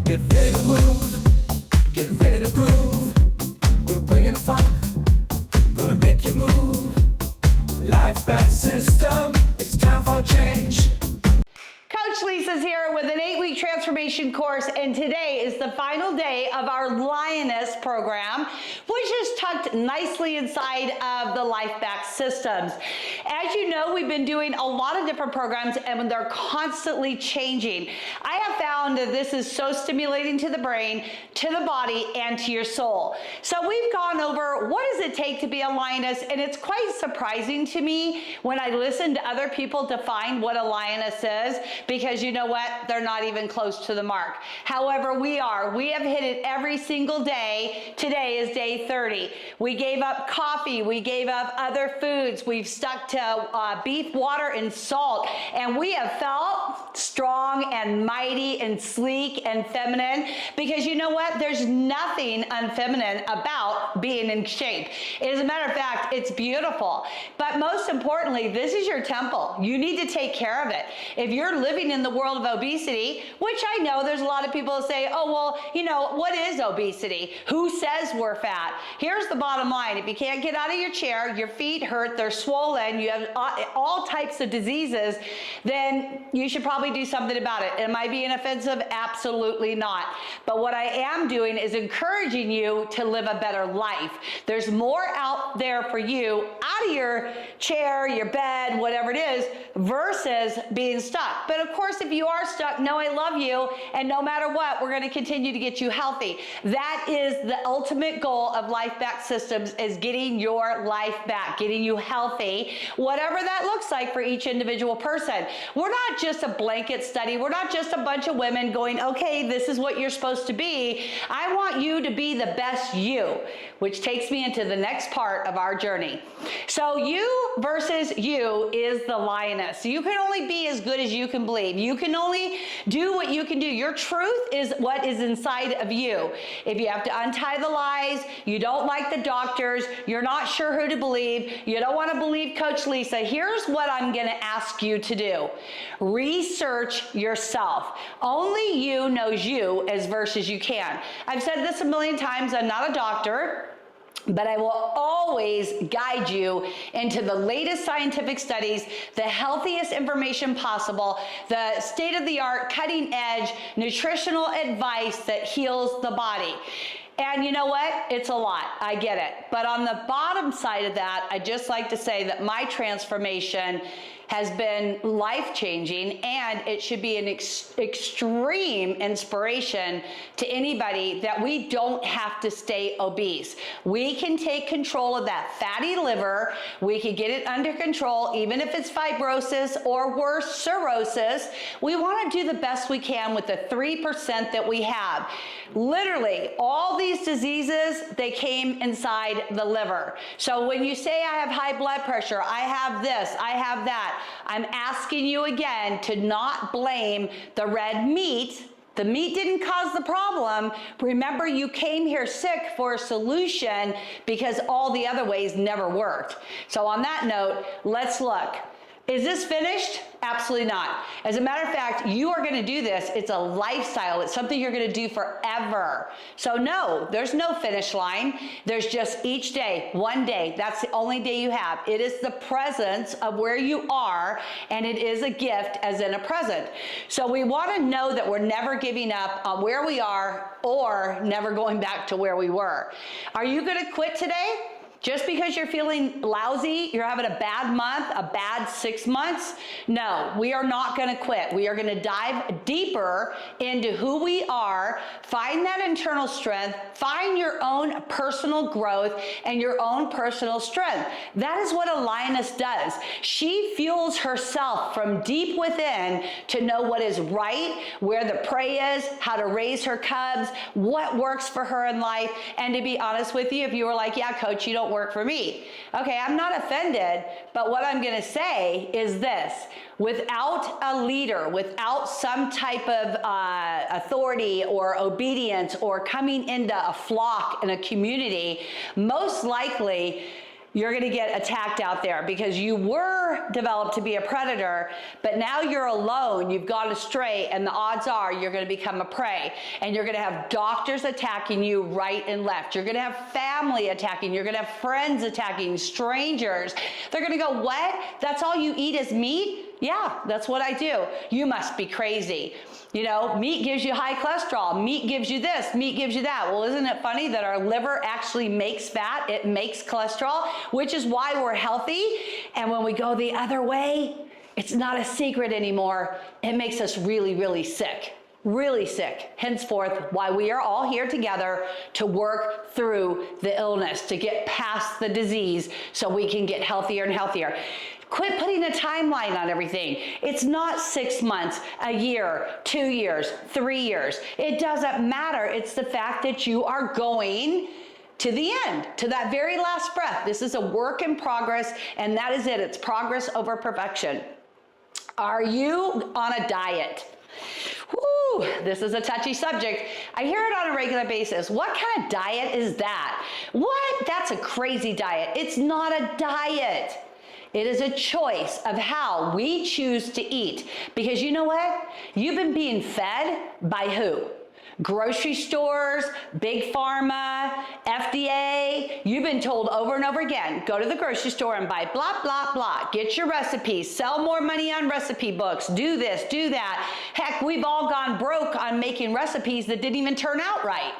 Get ready to move, get ready to prove. We're bringing the funk, gonna make you move. Life back system, it's time for change. Coach Lisa's here with an 8-week transformation course, and today is the final day of our Lioness program, which is tucked nicely inside of the Life Back Systems. As you know, we've been doing a lot of different programs, and they're constantly changing. I have found that this is so stimulating to the brain, to the body, and to your soul. So we've gone over what does it take to be a lioness, and it's quite surprising to me when I listen to other people define what a lioness is, because you know what? They're not even close to the mark. However, we are. We have hit it every single day. Today is day 30. We gave up coffee. We gave up other foods. We've stuck to beef, water, and salt. And we have felt strong and mighty and sleek and feminine, because you know what? There's nothing unfeminine about being in shape. As a matter of fact, it's beautiful. But most importantly, this is your temple. You need to take care of it. If you're living in the world of obesity, which I know there's a lot of people who say, oh, well, you know, what is obesity? Who says we're fat? Here's the bottom line. If you can't get out of your chair, your feet hurt, they're swollen, you have all types of diseases, then you should probably do something about it. Am I being offensive? Absolutely not. But what I am doing is encouraging you to live a better life. There's more out there for you out of your chair, your bed, whatever it is, versus being stuck. But of course, if you are stuck, know I love you, and no matter what, we're going to continue to get you healthy. That is the ultimate goal of Life Back Systems, is getting your life back, getting you healthy, whatever that looks like for each individual person. We're not just a blanket study. We're not just a bunch of women going, okay, this is what you're supposed to be. I want you to be the best you, which takes me into the next part of our journey. So you versus you is the lioness. You can only be as good as you can believe. You can only do what you can do. Your truth is what is inside of you. If you have to untie the lies, you don't like the doctors, you're not sure who to believe, you don't want to believe Coach Lisa, here's what I'm going to ask you to do. Research yourself. Only you knows you as versus you can. I've said this a million times. I'm not a doctor, but I will always guide you into the latest scientific studies, the healthiest information possible, the state-of-the-art, cutting-edge nutritional advice that heals the body. And you know what? It's a lot. I get it. But on the bottom side of that, I just like to say that my transformation has been life-changing, and it should be an extreme inspiration to anybody that we don't have to stay obese. We can take control of that fatty liver. We can get it under control, even if it's fibrosis or worse, cirrhosis. We want to do the best we can with the 3% that we have. Literally, all these diseases, they came inside the liver. So when you say I have high blood pressure, I have this, I have that, I'm asking you again to not blame the red meat. The meat didn't cause the problem. Remember, you came here sick for a solution because all the other ways never worked. So on that note, let's look. Is this finished? Absolutely not. As a matter of fact, you are going to do this. It's a lifestyle. It's something you're going to do forever. So no, there's no finish line. There's just each day, one day. That's the only day you have. It is the presence of where you are, and it is a gift as in a present. So we want to know that we're never giving up on where we are or never going back to where we were. Are you going to quit today? Just because you're feeling lousy, you're having a bad month, a bad 6 months? No, we are not going to quit. We are going to dive deeper into who we are, find that internal strength, find your own personal growth and your own personal strength. That is what a lioness does. She fuels herself from deep within to know what is right, where the prey is, how to raise her cubs, what works for her in life. And to be honest with you, if you were like, yeah, coach, you don't work for me. Okay, I'm not offended, but what I'm going to say is this. Without a leader, without some type of authority or obedience or coming into a flock in a community, most likely you're going to get attacked out there because you were developed to be a predator, but now you're alone, you've gone astray, and the odds are you're going to become a prey. And you're going to have doctors attacking you right and left. You're going to have family attacking. You're going to have friends attacking, strangers. They're going to go, what? That's all you eat is meat? Yeah, that's what I do. You must be crazy. You know, meat gives you high cholesterol. Meat gives you this, meat gives you that. Well, isn't it funny that our liver actually makes fat? It makes cholesterol, which is why we're healthy. And when we go the other way, it's not a secret anymore. It makes us really, really sick. Really sick. Henceforth, why we are all here together to work through the illness, to get past the disease so we can get healthier and healthier. Quit putting a timeline on everything. It's not 6 months, a year, 2 years, 3 years. It doesn't matter. It's the fact that you are going to the end, to that very last breath. This is a work in progress, and that is it. It's progress over perfection. Are you on a diet? Woo, this is a touchy subject. I hear it on a regular basis. What kind of diet is that? What? That's a crazy diet. It's not a diet. It is a choice of how we choose to eat. Because you know what? You've been being fed by who? Grocery stores, big pharma, FDA. You've been told over and over again, go to the grocery store and buy blah, blah, blah. Get your recipes, sell more money on recipe books, do this, do that. Heck, we've all gone broke on making recipes that didn't even turn out right.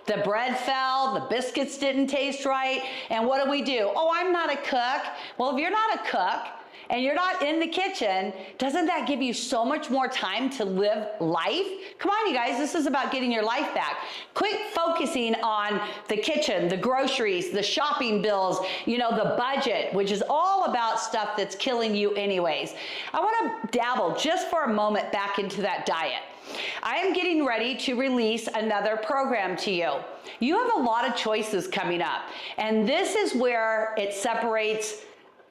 The bread fell, the biscuits didn't taste right, and what do? Oh, I'm not a cook. Well, if you're not a cook, and you're not in the kitchen, doesn't that give you so much more time to live life? Come on, you guys, this is about getting your life back. Quit focusing on the kitchen, the groceries, the shopping bills, you know, the budget, which is all about stuff that's killing you anyways. I want to dabble just for a moment back into that diet. I am getting ready to release another program to you. You have a lot of choices coming up, and this is where it separates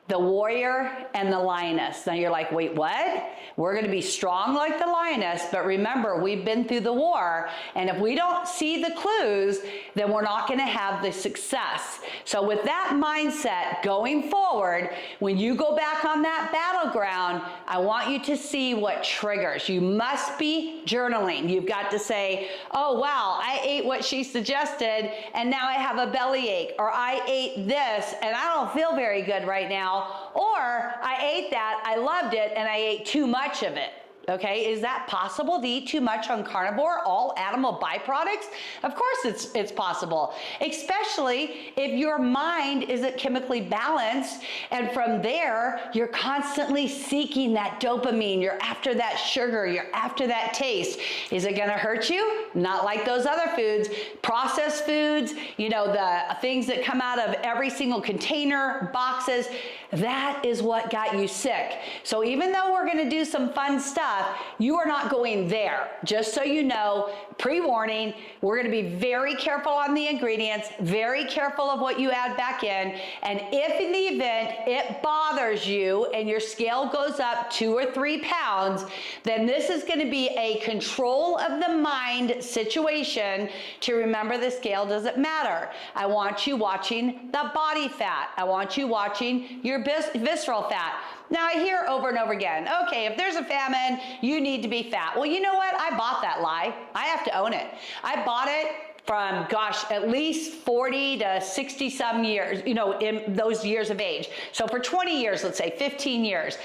the warrior and the lioness. Now you're like, wait, what? We're going to be strong like the lioness, but remember, we've been through the war, and if we don't see the clues, then we're not going to have the success. So with that mindset going forward, when you go back on that battleground, I want you to see what triggers. You must be journaling. You've got to say, oh wow, I ate what she suggested and now I have a bellyache, or I ate this and I don't feel very good right now, or I ate that, I loved it, and I ate too much of it. Okay, is that possible to eat too much on carnivore, all animal byproducts? Of course it's possible, especially if your mind isn't chemically balanced, and from there, you're constantly seeking that dopamine, you're after that sugar, you're after that taste. Is it gonna hurt you? Not like those other foods, processed foods, you know, the things that come out of every single container, boxes, that is what got you sick. So even though we're gonna do some fun stuff, you are not going there. Just so you know, pre-warning, we're going to be very careful on the ingredients, very careful of what you add back in, and if in the event it bothers you and your scale goes up 2 or 3 pounds, then this is going to be a control of the mind situation to remember the scale doesn't matter. I want you watching the body fat. I want you watching your visceral fat. Now I hear over and over again, okay, if there's a famine, you need to be fat. Well, you know what? I bought that lie. I have to own it. I bought it from, gosh, at least 40 to 60 some years, you know, in those years of age. So for 20 years, let's say 15 years.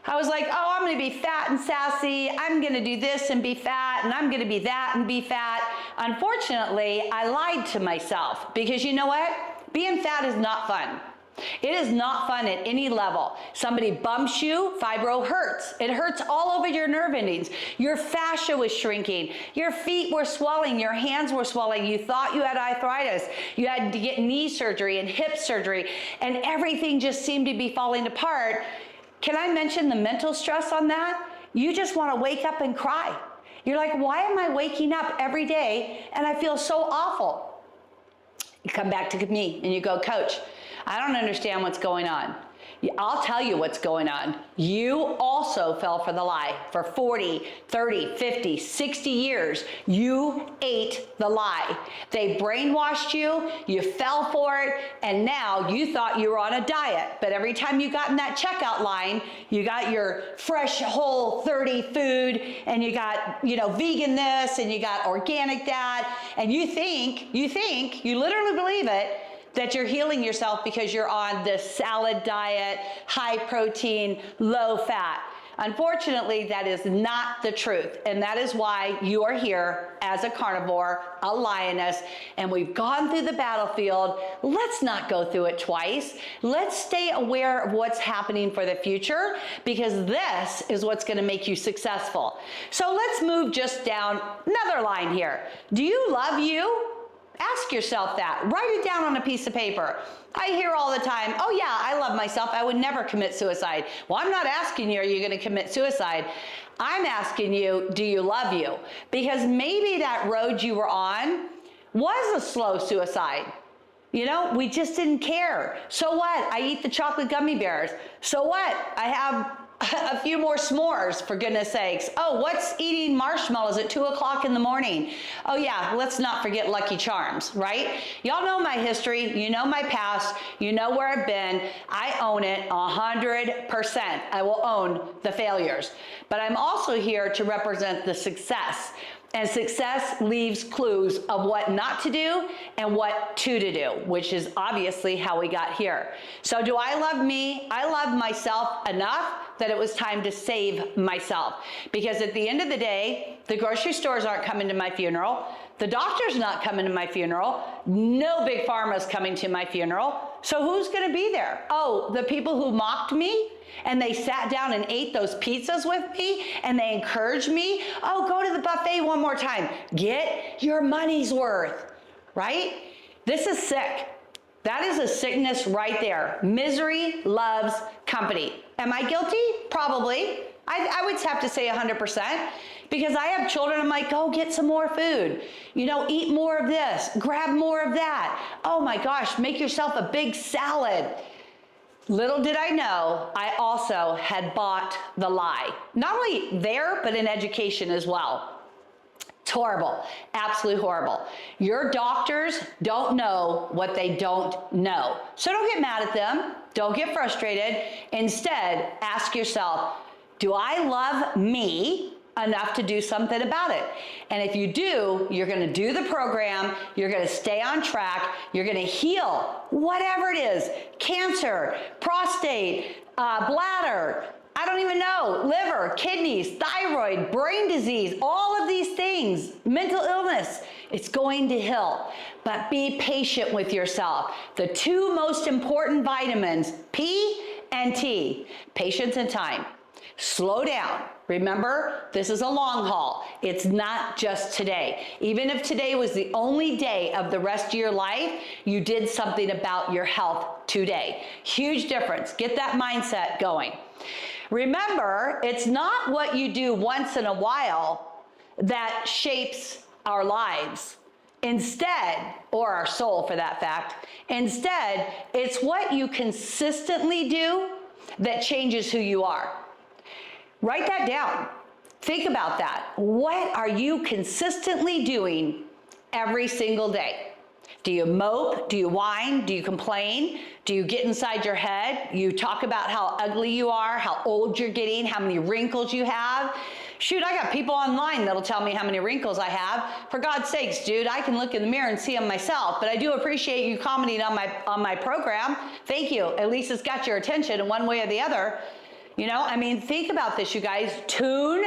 I was like, oh, I'm going to be fat and sassy. I'm going to do this and be fat, and I'm going to be that and be fat. Unfortunately, I lied to myself because you know what? Being fat is not fun. It is not fun at any level. Somebody bumps you, fibro hurts. It hurts all over your nerve endings. Your fascia was shrinking. Your feet were swelling. Your hands were swelling. You thought you had arthritis. You had to get knee surgery and hip surgery, and everything just seemed to be falling apart. Can I mention the mental stress on that? You just want to wake up and cry. You're like, why am I waking up every day and I feel so awful? You come back to me and you go, Coach, I don't understand what's going on. I'll tell you what's going on. You also fell for the lie. For 40, 30, 50, 60 years, you ate the lie. They brainwashed you, you fell for it, and now you thought you were on a diet. But every time you got in that checkout line, you got your fresh, whole 30 food, and you got, vegan this, and you got organic that, and you literally believe it, that you're healing yourself because you're on this salad diet, high protein, low fat. Unfortunately, that is not the truth. And that is why you are here as a carnivore, a lioness, and we've gone through the battlefield. Let's not go through it twice. Let's stay aware of what's happening for the future, because this is what's gonna make you successful. So let's move just down another line here. Do you love you? Ask yourself that. Write it down on a piece of paper. I hear all the time, oh yeah, I love myself. I would never commit suicide. Well, I'm not asking you, are you going to commit suicide? I'm asking you, do you love you? Because maybe that road you were on was a slow suicide. We just didn't care. So what? I eat the chocolate gummy bears. So what? I have a few more s'mores, for goodness sakes. Oh, what's eating marshmallows at 2 o'clock in the morning? Oh yeah, let's not forget Lucky Charms, right? Y'all know my history, you know my past, you know where I've been. I own it 100%. I will own the failures. But I'm also here to represent the success. And success leaves clues of what not to do and what to do, which is obviously how we got here. So do I love me? I love myself enough that it was time to save myself. Because at the end of the day, the grocery stores aren't coming to my funeral. The doctor's not coming to my funeral. No big pharma's coming to my funeral. So who's gonna be there? Oh, the people who mocked me and they sat down and ate those pizzas with me and they encouraged me. Oh, go to the buffet one more time. Get your money's worth, right? This is sick. That is a sickness right there. Misery loves company. Am I guilty? Probably. I would have to say 100%, because I have children. I'm like, go get some more food. Eat more of this, grab more of that. Oh my gosh, make yourself a big salad. Little did I know, I also had bought the lie. Not only there, but in education as well. It's horrible, absolutely horrible. Your doctors don't know what they don't know. So don't get mad at them, don't get frustrated. Instead, ask yourself, do I love me enough to do something about it? And if you do, you're gonna do the program, you're gonna stay on track, you're gonna heal whatever it is, cancer, prostate, bladder, I don't even know, liver, kidneys, thyroid, brain disease, all of these things, mental illness, it's going to heal. But be patient with yourself. The two most important vitamins, P and T, patience and time. Slow down. Remember, this is a long haul. It's not just today. Even if today was the only day of the rest of your life, you did something about your health today. Huge difference. Get that mindset going. Remember, it's not what you do once in a while that shapes our lives. Instead, or our soul for that fact, instead, it's what you consistently do that changes who you are. Write that down. Think about that. What are you consistently doing every single day? Do you mope? Do you whine? Do you complain? Do you get inside your head? You talk about how ugly you are, how old you're getting, how many wrinkles you have. Shoot, I got people online that'll tell me how many wrinkles I have. For God's sakes, dude, I can look in the mirror and see them myself, but I do appreciate you commenting on my program. Thank you. At least it's got your attention in one way or the other. Think about this, you guys. Tune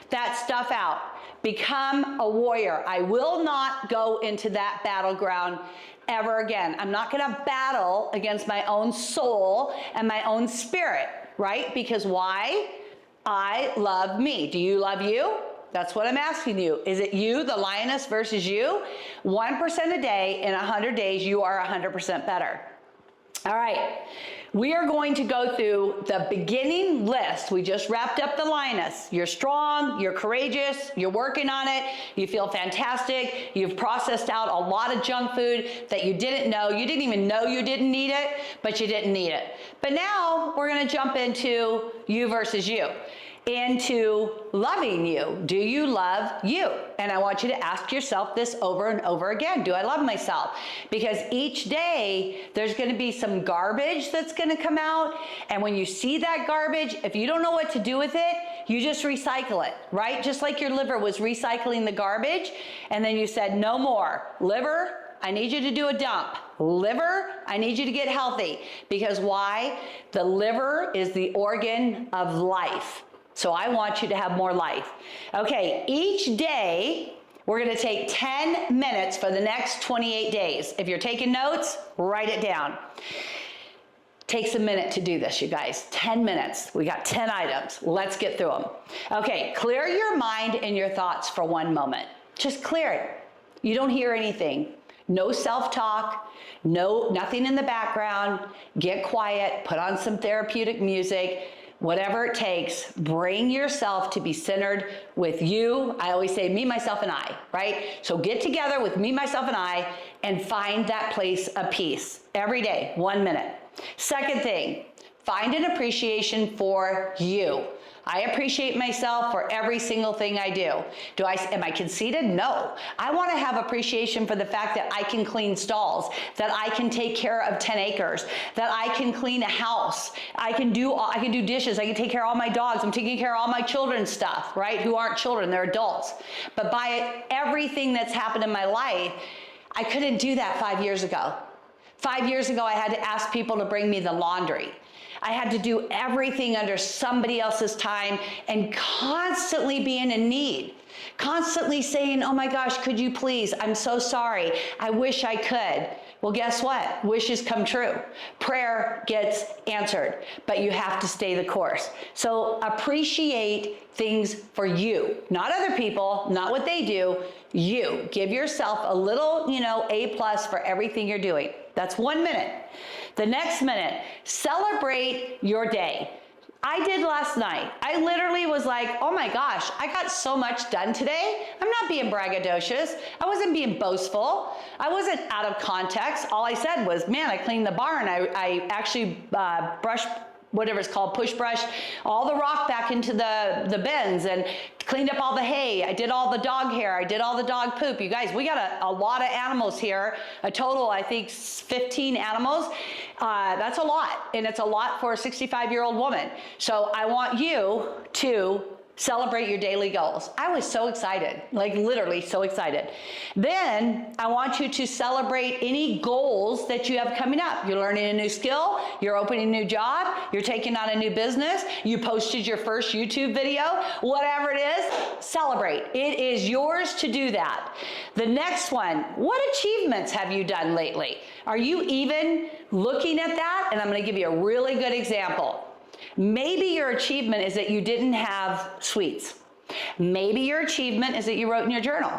that stuff out. Become a warrior. I will not go into that battleground ever again. I'm not gonna battle against my own soul and my own spirit, right? Because why? I love me. Do you love you? That's what I'm asking you. Is it you, the lioness, versus you? 1% a day in 100 days, you are 100% better. All right, we are going to go through the beginning list. We just wrapped up the Lioness. You're strong, you're courageous, you're working on it, you feel fantastic, you've processed out a lot of junk food that you didn't know. You didn't even know you didn't need it, but you didn't need it. But now we're gonna jump into you versus you, into loving you. Do you love you? And I want you to ask yourself this over and over again. Do I love myself? Because each day there's going to be some garbage that's going to come out. And when you see that garbage, if you don't know what to do with it, you just recycle it, right? Just like your liver was recycling the garbage. And then you said, no more. Liver, I need you to do a dump. Liver, I need you to get healthy. Because why? The liver is the organ of life. So I want you to have more life. Okay, each day, we're gonna take 10 minutes for the next 28 days. If you're taking notes, write it down. Takes a minute to do this, you guys. 10 minutes. We got 10 items. Let's get through them. Okay, clear your mind and your thoughts for one moment. Just clear it. You don't hear anything. No self-talk, nothing in the background. Get quiet, put on some therapeutic music. Whatever it takes, bring yourself to be centered with you. I always say me, myself, and I, right? So get together with me, myself, and I, and find that place of peace every day, 1 minute. Second thing, find an appreciation for you. I appreciate myself for every single thing I do. Am I conceited? No. I want to have appreciation for the fact that I can clean stalls, that I can take care of 10 acres, that I can clean a house, I can do dishes, I can take care of all my dogs, I'm taking care of all my children's stuff, right? Who aren't children, they're adults. But by everything that's happened in my life, I couldn't do that 5 years ago. 5 years ago, I had to ask people to bring me the laundry. I had to do everything under somebody else's time and constantly being in need. Constantly saying, oh my gosh, could you please? I'm so sorry. I wish I could. Well, guess what? Wishes come true. Prayer gets answered, but you have to stay the course. So appreciate things for you, not other people, not what they do, you. Give yourself a little, A+ for everything you're doing. That's 1 minute. The next minute, celebrate your day. I did last night. I literally was like, oh my gosh, I got so much done today. I'm not being braggadocious. I wasn't being boastful. I wasn't out of context. All I said was, man, I cleaned the barn. I actually brushed, whatever it's called, push brush, all the rock back into the bins and cleaned up all the hay. I did all the dog hair. I did all the dog poop. You guys, we got a lot of animals here. A total, I think, 15 animals. That's a lot. And it's a lot for a 65-year-old woman. So I want you to celebrate your daily goals. I was so excited, like literally so excited. Then I want you to celebrate any goals that you have coming up. You're learning a new skill, you're opening a new job, you're taking on a new business, you posted your first YouTube video, whatever it is, celebrate. It is yours to do that. The next one, what achievements have you done lately? Are you even looking at that? And I'm going to give you a really good example. Maybe your achievement is that you didn't have sweets. Maybe your achievement is that you wrote in your journal.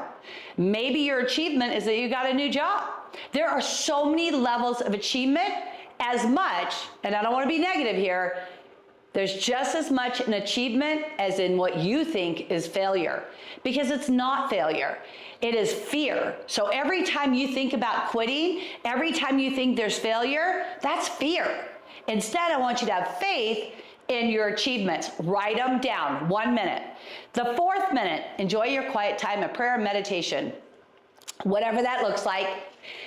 Maybe your achievement is that you got a new job. There are so many levels of achievement, as much, and I don't want to be negative here, there's just as much an achievement as in what you think is failure. Because it's not failure. It is fear. So every time you think about quitting, every time you think there's failure, that's fear. Instead, I want you to have faith in your achievements. Write them down, 1 minute. The fourth minute, enjoy your quiet time of prayer and meditation. Whatever that looks like,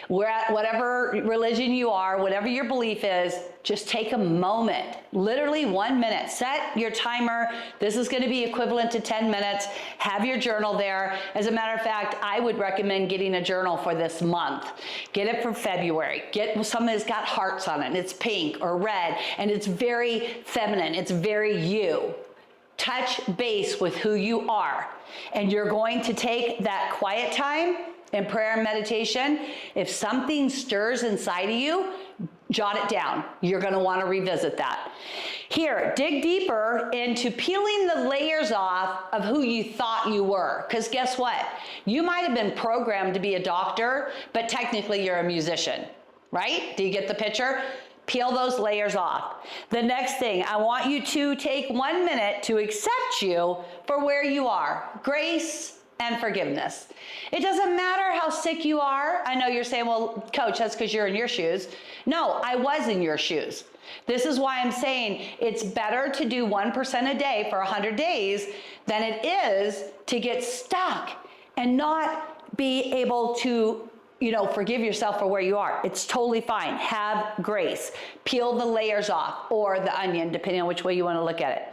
whatever religion you are, whatever your belief is, just take a moment, literally 1 minute. Set your timer. This is going to be equivalent to 10 minutes. Have your journal there. As a matter of fact, I would recommend getting a journal for this month. Get it for February. Get something that's got hearts on it, and it's pink or red, and it's very feminine. It's very you. Touch base with who you are, and you're going to take that quiet time in prayer and meditation. If something stirs inside of you, jot it down. You're going to want to revisit that. Here, dig deeper into peeling the layers off of who you thought you were. Because guess what? You might have been programmed to be a doctor, but technically you're a musician, right? Do you get the picture? Peel those layers off. The next thing, I want you to take 1 minute to accept you for where you are. Grace and forgiveness. It doesn't matter how sick you are. I know you're saying, well, coach, that's because you're in your shoes. No, I was in your shoes. This is why I'm saying it's better to do 1% a day for 100 days than it is to get stuck and not be able to forgive yourself for where you are. It's totally fine. Have grace. Peel the layers off, or the onion, depending on which way you want to look at it.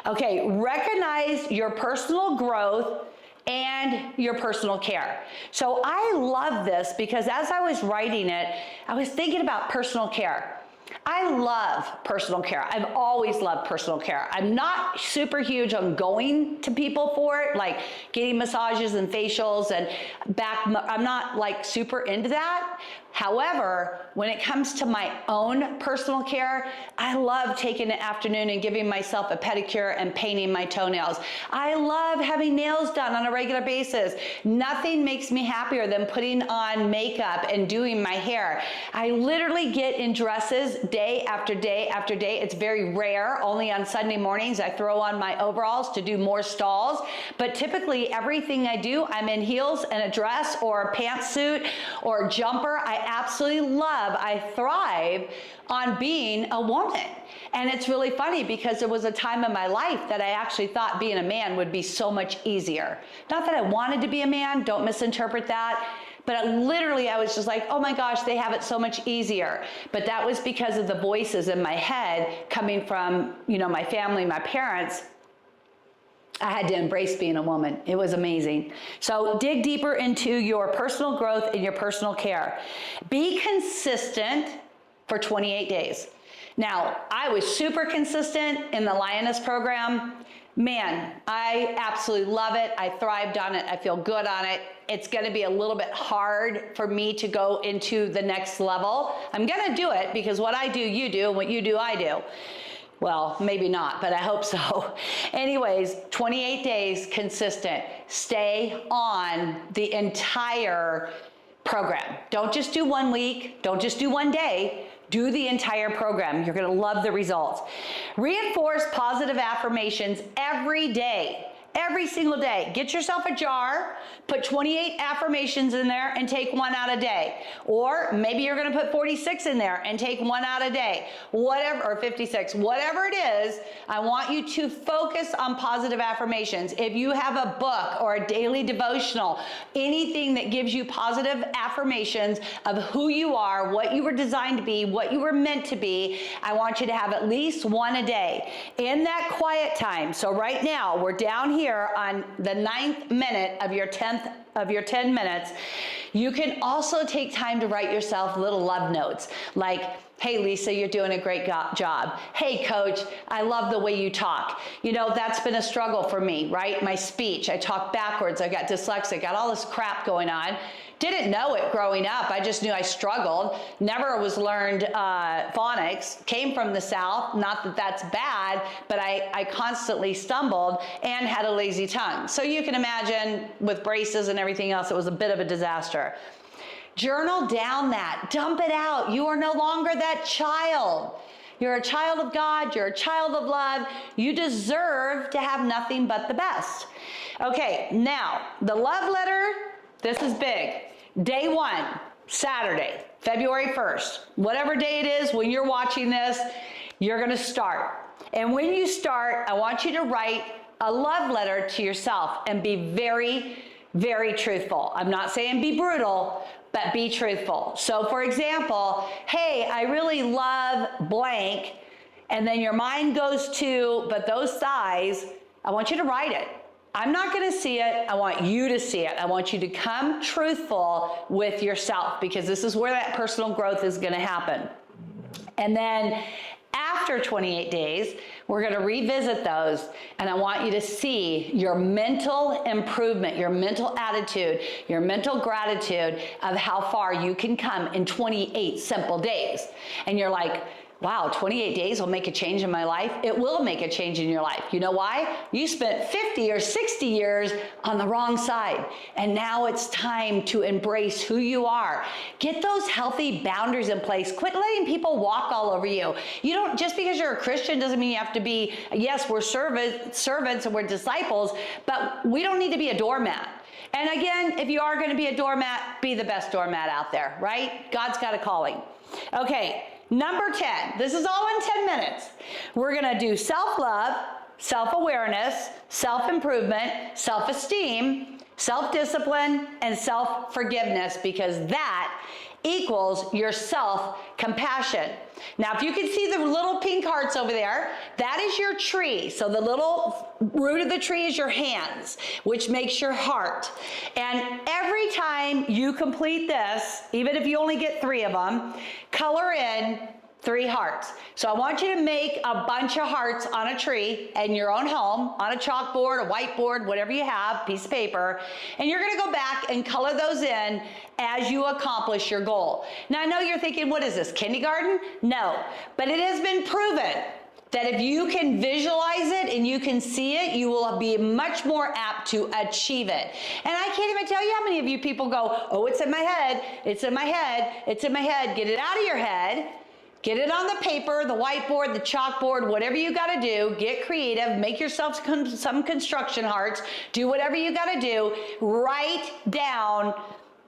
Okay, recognize your personal growth and your personal care. So I love this because as I was writing it, I was thinking about personal care. I love personal care. I've always loved personal care. I'm not super huge on going to people for it, like getting massages and facials and back. I'm not like super into that. However, when it comes to my own personal care, I love taking an afternoon and giving myself a pedicure and painting my toenails. I love having nails done on a regular basis. Nothing makes me happier than putting on makeup and doing my hair. I literally get in dresses day after day after day. It's very rare. Only on Sunday mornings I throw on my overalls to do more stalls. But typically everything I do, I'm in heels and a dress or a pantsuit or a jumper. I absolutely love, I thrive on being a woman. And it's really funny because there was a time in my life that I actually thought being a man would be so much easier. Not that I wanted to be a man, don't misinterpret that. But I was just like, oh my gosh, they have it so much easier. But that was because of the voices in my head coming from, my family, my parents. I had to embrace being a woman. It was amazing. So dig deeper into your personal growth and your personal care. Be consistent for 28 days. Now, I was super consistent in the Lioness program. Man, I absolutely love it. I thrived on it. I feel good on it. It's going to be a little bit hard for me to go into the next level. I'm going to do it because what I do, you do, and what you do, I do. Well, maybe not, but I hope so. Anyways, 28 days consistent. Stay on the entire program. Don't just do 1 week. Don't just do 1 day. Do the entire program. You're gonna love the results. Reinforce positive affirmations every day. Every single day. Get yourself a jar, put 28 affirmations in there and take 1 out a day. Or maybe you're gonna put 46 in there and take 1 out a day. Whatever, or 56, whatever it is, I want you to focus on positive affirmations. If you have a book or a daily devotional, anything that gives you positive affirmations of who you are, what you were designed to be, what you were meant to be, I want you to have at least 1 a day. In that quiet time, so right now, we're down here on the 9th minute of your 10 minutes, you can also take time to write yourself little love notes like, hey, Lisa, you're doing a great job. Hey, coach, I love the way you talk. That's been a struggle for me, right? My speech, I talk backwards. I got dyslexic, got all this crap going on. Didn't know it growing up. I just knew I struggled. Never was learned phonics. Came from the South. Not that that's bad, but I constantly stumbled and had a lazy tongue. So you can imagine with braces and everything else, it was a bit of a disaster. Journal down that. Dump it out. You are no longer that child. You're a child of God. You're a child of love. You deserve to have nothing but the best. Okay, now the love letter. This is big. Day 1, Saturday, February 1st, whatever day it is when you're watching this, you're going to start. And when you start, I want you to write a love letter to yourself and be very, very truthful. I'm not saying be brutal, but be truthful. So for example, hey, I really love blank, and then your mind goes to, but those thighs, I want you to write it. I'm not going to see it. I want you to see it. I want you to come truthful with yourself because this is where that personal growth is going to happen. And then after 28 days, we're going to revisit those, and I want you to see your mental improvement, your mental attitude, your mental gratitude of how far you can come in 28 simple days. And you're like, wow, 28 days will make a change in my life. It will make a change in your life. You know why? You spent 50 or 60 years on the wrong side. And now it's time to embrace who you are. Get those healthy boundaries in place. Quit letting people walk all over you. You don't, just because you're a Christian doesn't mean you have to be, yes, we're servants and we're disciples, but we don't need to be a doormat. And again, if you are going to be a doormat, be the best doormat out there, right? God's got a calling. Okay. Number 10, this is all in 10 minutes. We're gonna do self-love, self-awareness, self-improvement, self-esteem, self-discipline, and self-forgiveness, because that equals your self-compassion. Now, if you can see the little pink hearts over there, that is your tree. So the little root of the tree is your hands, which makes your heart. And every time you complete this, even if you only get 3 of them, color in 3 hearts. So I want you to make a bunch of hearts on a tree in your own home, on a chalkboard, a whiteboard, whatever you have, piece of paper, and you're gonna go back and color those in as you accomplish your goal. Now I know you're thinking, what is this, kindergarten? No, but it has been proven that if you can visualize it and you can see it, you will be much more apt to achieve it. And I can't even tell you how many of you people go, oh, it's in my head, it's in my head, it's in my head. Get it out of your head. Get it on the paper, the whiteboard, the chalkboard, whatever you gotta do. Get creative, make yourself some construction hearts, do whatever you gotta do. Write down,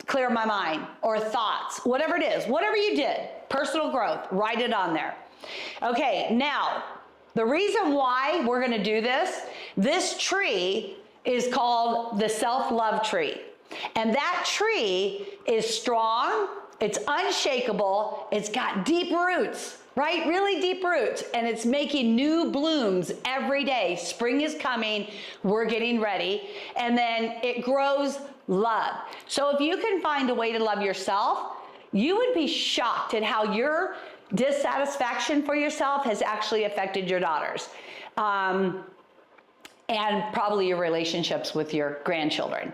clear my mind, or thoughts, whatever it is, whatever you did, personal growth, write it on there. Okay, now, the reason why we're gonna do this tree is called the self-love tree. And that tree is strong, it's unshakable, it's got deep roots, right? Really deep roots, and it's making new blooms every day. Spring is coming, we're getting ready, and then it grows love. So if you can find a way to love yourself, you would be shocked at how your dissatisfaction for yourself has actually affected your daughters. And probably your relationships with your grandchildren,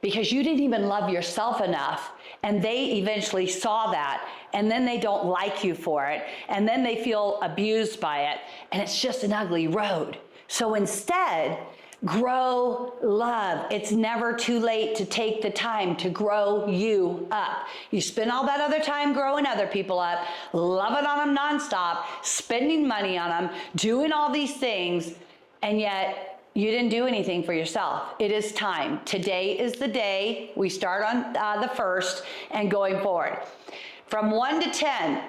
because you didn't even love yourself enough, and they eventually saw that, and then they don't like you for it, and then they feel abused by it, and it's just an ugly road. So instead, grow love. It's never too late to take the time to grow you up. You spend all that other time growing other people up, loving on them nonstop, spending money on them, doing all these things, and yet you didn't do anything for yourself. It is time. Today is the day. We start on the 1st and going forward. From 1 to 10,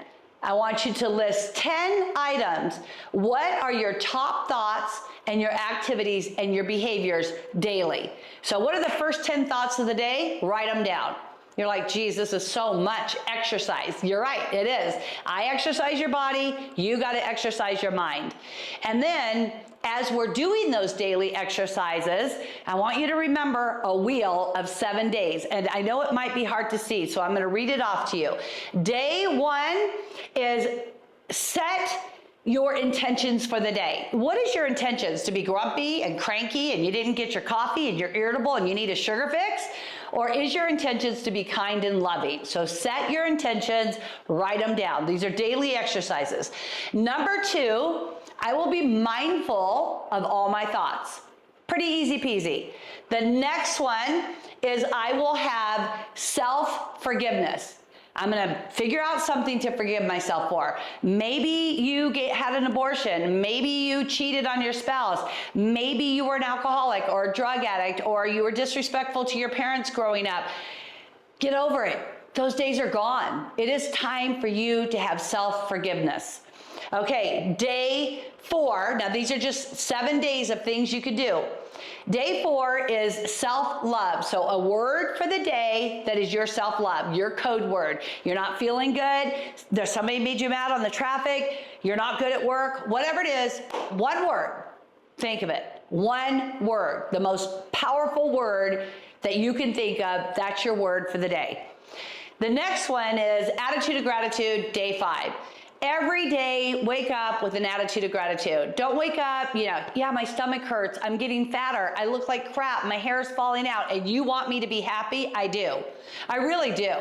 I want you to list 10 items. What are your top thoughts and your activities and your behaviors daily? So what are the first 10 thoughts of the day? Write them down. You're like, geez, this is so much exercise. You're right, it is. I exercise your body, you gotta exercise your mind. And then, as we're doing those daily exercises, I want you to remember a wheel of 7 days. And I know it might be hard to see, so I'm gonna read it off to you. Day 1 is set your intentions for the day. What is your intentions? To be grumpy and cranky and you didn't get your coffee and you're irritable and you need a sugar fix? Or is your intentions to be kind and loving? So set your intentions, write them down. These are daily exercises. Number 2, I will be mindful of all my thoughts. Pretty easy peasy. The next one is I will have self-forgiveness. I'm gonna figure out something to forgive myself for. Maybe you had an abortion. Maybe you cheated on your spouse. Maybe you were an alcoholic or a drug addict, or you were disrespectful to your parents growing up. Get over it. Those days are gone. It is time for you to have self-forgiveness. Okay, day 4. Now these are just 7 days of things you could do. Day 4 is self-love. So a word for the day that is your self-love, your code word. You're not feeling good. There's somebody made you mad on the traffic. You're not good at work. Whatever it is, one word. Think of it. One word. The most powerful word that you can think of. That's your word for the day. The next one is attitude of gratitude, day 5. Every day, wake up with an attitude of gratitude. Don't wake up, yeah, my stomach hurts, I'm getting fatter, I look like crap, my hair is falling out, and you want me to be happy? I do. I really do.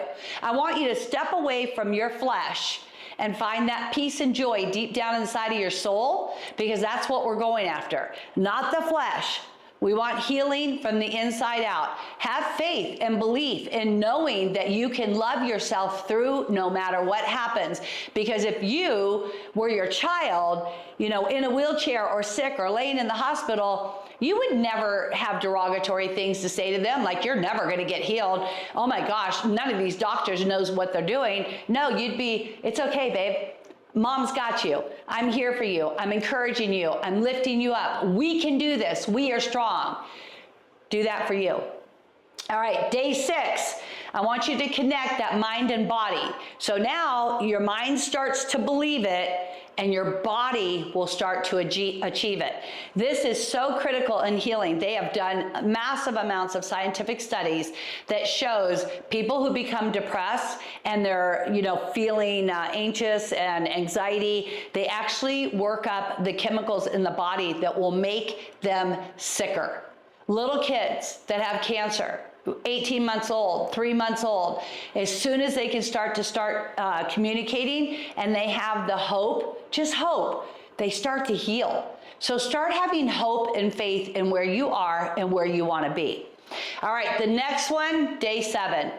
I want you to step away from your flesh and find that peace and joy deep down inside of your soul, because that's what we're going after, not the flesh. We want healing from the inside out. Have faith and belief in knowing that you can love yourself through no matter what happens. Because if you were your child, in a wheelchair or sick or laying in the hospital, you would never have derogatory things to say to them, like, you're never going to get healed. Oh my gosh, none of these doctors knows what they're doing. No, you'd be, it's okay, babe. Mom's got you. I'm here for you. I'm encouraging you. I'm lifting you up. We can do this. We are strong. Do that for you. All right, day 6. I want you to connect that mind and body. So now your mind starts to believe it, and your body will start to achieve it. This is so critical in healing. They have done massive amounts of scientific studies that shows people who become depressed and they're, feeling anxious and anxiety, they actually work up the chemicals in the body that will make them sicker. Little kids that have cancer, 18 months old, 3 months old, as soon as they can start communicating and they have the hope, just hope, they start to heal. So start having hope and faith in where you are and where you want to be. All right, the next one, day 7.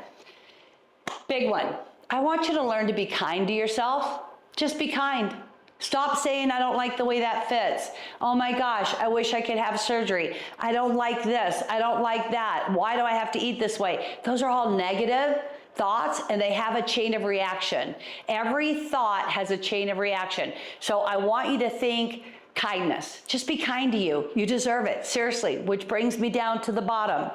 Big one. I want you to learn to be kind to yourself. Just be kind. Stop saying, I don't like the way that fits. Oh my gosh, I wish I could have surgery. I don't like this. I don't like that. Why do I have to eat this way? Those are all negative thoughts, and they have a chain of reaction. Every thought has a chain of reaction. So I want you to think kindness. Just be kind to you. You deserve it. Seriously, which brings me down to the bottom.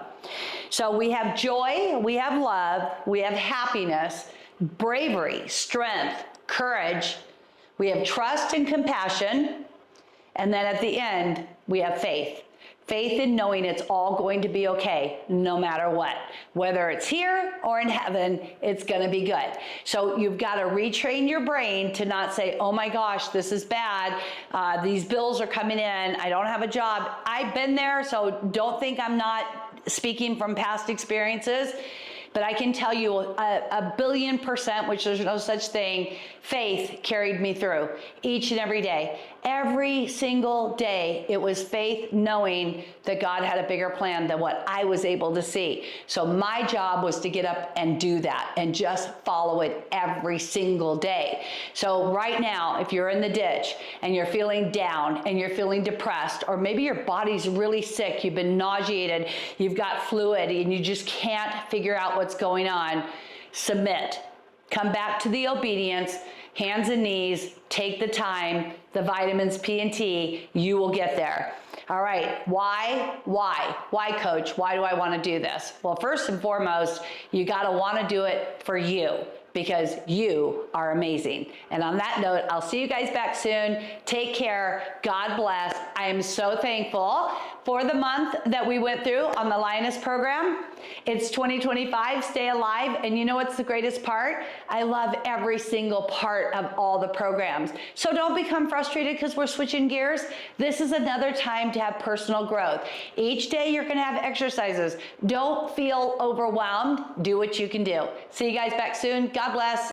So we have joy, we have love, we have happiness, bravery, strength, courage. We have trust and compassion, and then at the end, we have faith. Faith in knowing it's all going to be okay, no matter what. Whether it's here or in heaven, it's going to be good. So you've got to retrain your brain to not say, oh my gosh, this is bad. These bills are coming in. I don't have a job. I've been there, so don't think I'm not speaking from past experiences. But I can tell you a billion %, which there's no such thing, faith carried me through each and every day. Every single day, it was faith knowing that God had a bigger plan than what I was able to see. So my job was to get up and do that and just follow it every single day. So right now, if you're in the ditch and you're feeling down and you're feeling depressed, or maybe your body's really sick, you've been nauseated, you've got fluid, and you just can't figure out what's going on, submit. Come back to the obedience, hands and knees, take the time, the vitamins P and T, you will get there. All right, why? Why, coach? Why do I want to do this? Well, first and foremost, you got to want to do it for you, because you are amazing. And on that note, I'll see you guys back soon. Take care. God bless. I am so thankful for the month that we went through on the Lioness program. It's 2025, stay alive. And you know what's the greatest part? I love every single part of all the programs. So don't become frustrated because we're switching gears. This is another time to have personal growth. Each day you're gonna have exercises. Don't feel overwhelmed. Do what you can do. See you guys back soon. God bless.